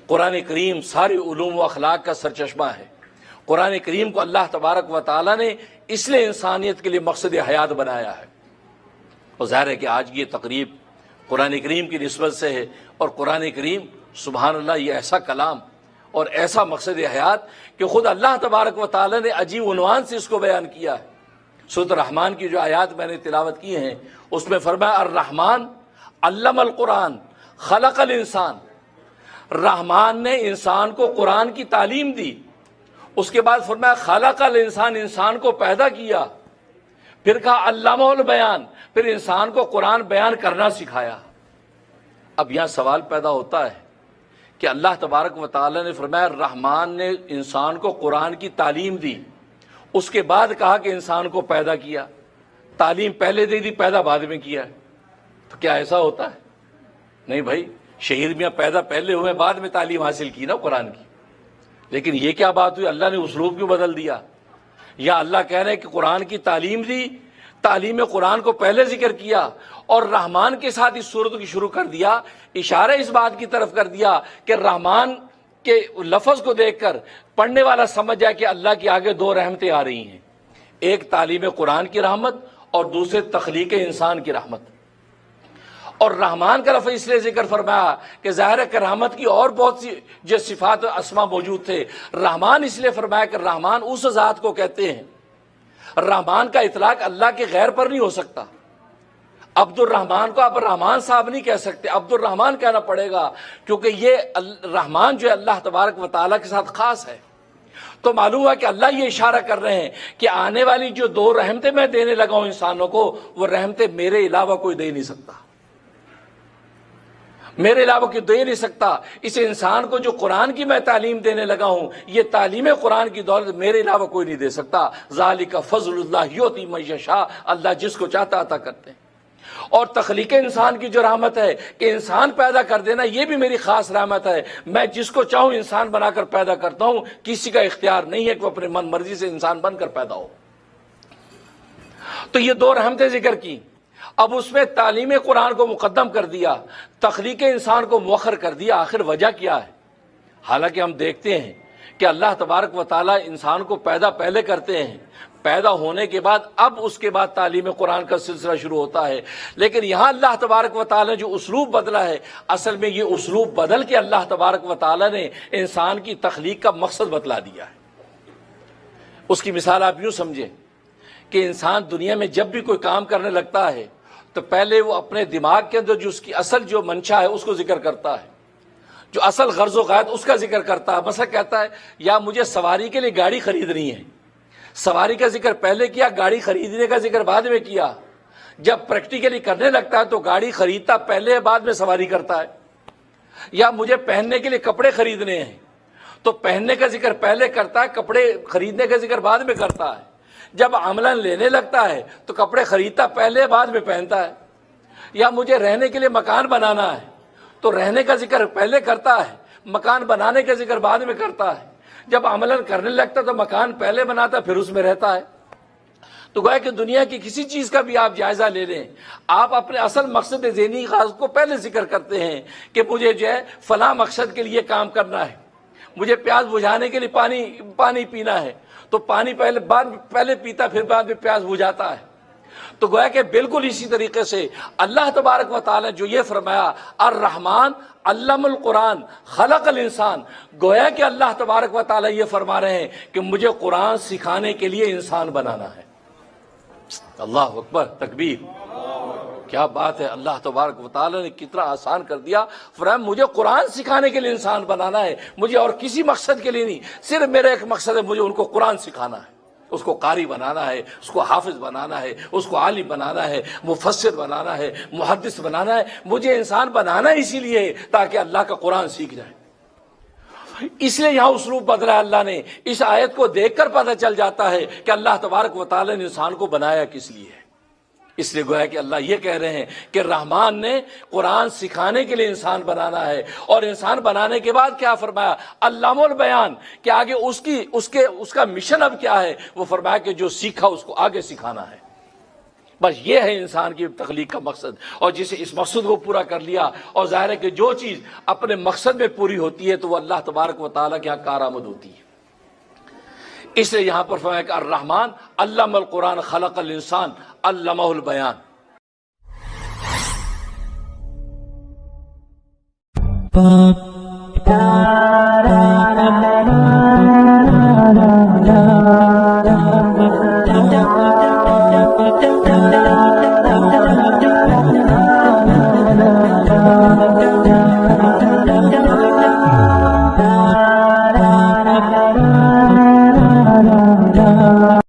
قرآن کریم سارے علوم و اخلاق کا سرچشمہ ہے۔ قرآن کریم کو اللہ تبارک و تعالیٰ نے اس لیے انسانیت کے لیے مقصد حیات بنایا ہے۔ اور ظاہر ہے کہ آج یہ تقریب قرآن کریم کی نسبت سے ہے، اور قرآن کریم سبحان اللہ یہ ایسا کلام اور ایسا مقصد حیات کہ خود اللہ تبارک و تعالیٰ نے عجیب عنوان سے اس کو بیان کیا ہے۔ سورۃ الرحمن کی جو آیات میں نے تلاوت کی ہیں اس میں فرمایا الرحمن علم القرآن خلق الانسان، رحمان نے انسان کو قرآن کی تعلیم دی، اس کے بعد فرمایا خلق الانسان، انسان کو پیدا کیا، پھر کہا علمہ البیان، پھر انسان کو قرآن بیان کرنا سکھایا۔ اب یہاں سوال پیدا ہوتا ہے کہ اللہ تبارک و تعالی نے فرمایا رحمان نے انسان کو قرآن کی تعلیم دی، اس کے بعد کہا کہ انسان کو پیدا کیا، تعلیم پہلے دے دی پیدا بعد میں کیا، تو کیا ایسا ہوتا ہے؟ نہیں بھائی، شہید میاں پیدا پہلے ہوئے بعد میں تعلیم حاصل کی نا قرآن کی۔ لیکن یہ کیا بات ہوئی، اللہ نے اسلوب کیوں بدل دیا؟ یا اللہ کہہ رہے ہیں کہ قرآن کی تعلیم دی، تعلیم قرآن کو پہلے ذکر کیا اور رحمان کے ساتھ اس صورت کی شروع کر دیا، اشارہ اس بات کی طرف کر دیا کہ رحمان کے لفظ کو دیکھ کر پڑھنے والا سمجھ جائے کہ اللہ کی آگے دو رحمتیں آ رہی ہیں، ایک تعلیم قرآن کی رحمت اور دوسرے تخلیق انسان کی رحمت۔ اور رحمان کا لفظ اس لیے ذکر فرمایا کہ ظاہر ہے کہ رحمت کی اور بہت سی جو صفات و اسما موجود تھے، رحمان اس لیے فرمایا کہ رحمان اس ذات کو کہتے ہیں، رحمان کا اطلاق اللہ کے غیر پر نہیں ہو سکتا۔ عبد الرحمان کو آپ رحمان صاحب نہیں کہہ سکتے، عبد الرحمان کہنا پڑے گا، کیونکہ یہ رحمان جو ہے اللہ تبارک و تعالیٰ کے ساتھ خاص ہے۔ تو معلوم ہوا کہ اللہ یہ اشارہ کر رہے ہیں کہ آنے والی جو دو رحمتیں میں دینے لگا ہوں انسانوں کو، وہ رحمتیں میرے علاوہ کوئی دے نہیں سکتا، میرے علاوہ کوئی دے نہیں سکتا۔ اس انسان کو جو قرآن کی میں تعلیم دینے لگا ہوں، یہ تعلیم قرآن کی دولت میرے علاوہ کوئی نہیں دے سکتا۔ ذالک فضل اللہ یؤتی من یشاء، اللہ جس کو چاہتا عطا کرتے ہیں۔ اور تخلیق انسان کی جو رحمت ہے کہ انسان پیدا کر دینا، یہ بھی میری خاص رحمت ہے، میں جس کو چاہوں انسان بنا کر پیدا کرتا ہوں، کسی کا اختیار نہیں ہے کہ وہ اپنے من مرضی سے انسان بن کر پیدا ہو۔ تو یہ دو رحمتیں ذکر کی، اب اس میں تعلیم قرآن کو مقدم کر دیا، تخلیق انسان کو مؤخر کر دیا۔ آخر وجہ کیا ہے؟ حالانکہ ہم دیکھتے ہیں کہ اللہ تبارک و تعالیٰ انسان کو پیدا پہلے کرتے ہیں، پیدا ہونے کے بعد اب اس کے بعد تعلیم قرآن کا سلسلہ شروع ہوتا ہے۔ لیکن یہاں اللہ تبارک و تعالیٰ نے جو اسلوب بدلا ہے، اصل میں یہ اسلوب بدل کے اللہ تبارک و تعالیٰ نے انسان کی تخلیق کا مقصد بتلا دیا ہے۔ اس کی مثال آپ یوں سمجھیں کہ انسان دنیا میں جب بھی کوئی کام کرنے لگتا ہے تو پہلے وہ اپنے دماغ کے اندر جو اس کی اصل جو منشا ہے اس کو ذکر کرتا ہے، جو اصل غرض و غایت اس کا ذکر کرتا ہے۔ مثلا کہتا ہے یا مجھے سواری کے لیے گاڑی خریدنی ہے، سواری کا ذکر پہلے کیا، گاڑی خریدنے کا ذکر بعد میں کیا۔ جب پریکٹیکلی کرنے لگتا ہے تو گاڑی خریدتا پہلے، بعد میں سواری کرتا ہے۔ یا مجھے پہننے کے لیے کپڑے خریدنے ہیں تو پہننے کا ذکر پہلے کرتا ہے، کپڑے خریدنے کا ذکر بعد میں کرتا ہے۔ جب عملاً لینے لگتا ہے تو کپڑے خریدتا پہلے، بعد میں پہنتا ہے۔ یا مجھے رہنے کے لیے مکان بنانا ہے تو رہنے کا ذکر پہلے کرتا ہے، مکان بنانے کا ذکر بعد میں کرتا ہے۔ جب عملاً کرنے لگتا تو مکان پہلے بناتا پھر اس میں رہتا ہے۔ تو گویا کہ دنیا کی کسی چیز کا بھی آپ جائزہ لے لیں، آپ اپنے اصل مقصد ذہنی خاص کو پہلے ذکر کرتے ہیں کہ مجھے جو ہے فلاں مقصد کے لیے کام کرنا ہے، مجھے پیاس بجھانے کے لیے پانی پینا ہے تو پانی پہلے پیتا پھر بعد میں پیاس بجھاتا ہے۔ تو گویا کہ بالکل اسی طریقے سے اللہ تبارک و تعالی جو یہ فرمایا الرحمن علم القرآن خلق الانسان، گویا کہ اللہ تبارک و تعالی یہ فرما رہے ہیں کہ مجھے قرآن سکھانے کے لیے انسان بنانا ہے۔ اللہ اکبر، تکبیر، کیا بات ہے! اللہ تبارک و تعالی نے کتنا آسان کر دیا، فرمایا مجھے قرآن سکھانے کے لیے انسان بنانا ہے، مجھے اور کسی مقصد کے لیے نہیں، صرف میرا ایک مقصد ہے، مجھے ان کو قرآن سکھانا ہے، اس کو قاری بنانا ہے، اس کو حافظ بنانا ہے، اس کو عالم بنانا ہے، مفسر بنانا ہے، محدث بنانا ہے۔ مجھے انسان بنانا اسی لیے ہے تاکہ اللہ کا قرآن سیکھ جائے۔ اس لیے یہاں اسلوب بدلا اللہ نے۔ اس آیت کو دیکھ کر پتہ چل جاتا ہے کہ اللہ تبارک و تعالی نے انسان کو بنایا کس لیے ہے۔ اس لیے گویا کہ اللہ یہ کہہ رہے ہیں کہ رحمان نے قرآن سکھانے کے لیے انسان بنانا ہے، اور انسان بنانے کے بعد کیا فرمایا؟ علامہ البیان، کہ آگے اس کا مشن اب کیا ہے؟ وہ فرمایا کہ جو سیکھا اس کو آگے سکھانا ہے۔ بس یہ ہے انسان کی تخلیق کا مقصد، اور جسے اس مقصد کو پورا کر لیا، اور ظاہر ہے کہ جو چیز اپنے مقصد میں پوری ہوتی ہے تو وہ اللہ تبارک و تعالیٰ کے یہاں کارآمد ہوتی ہے۔ اس لیے یہاں پر فرمایا کہ الرحمن علم القرآن خلق الانسان علمہ البیان۔ Ba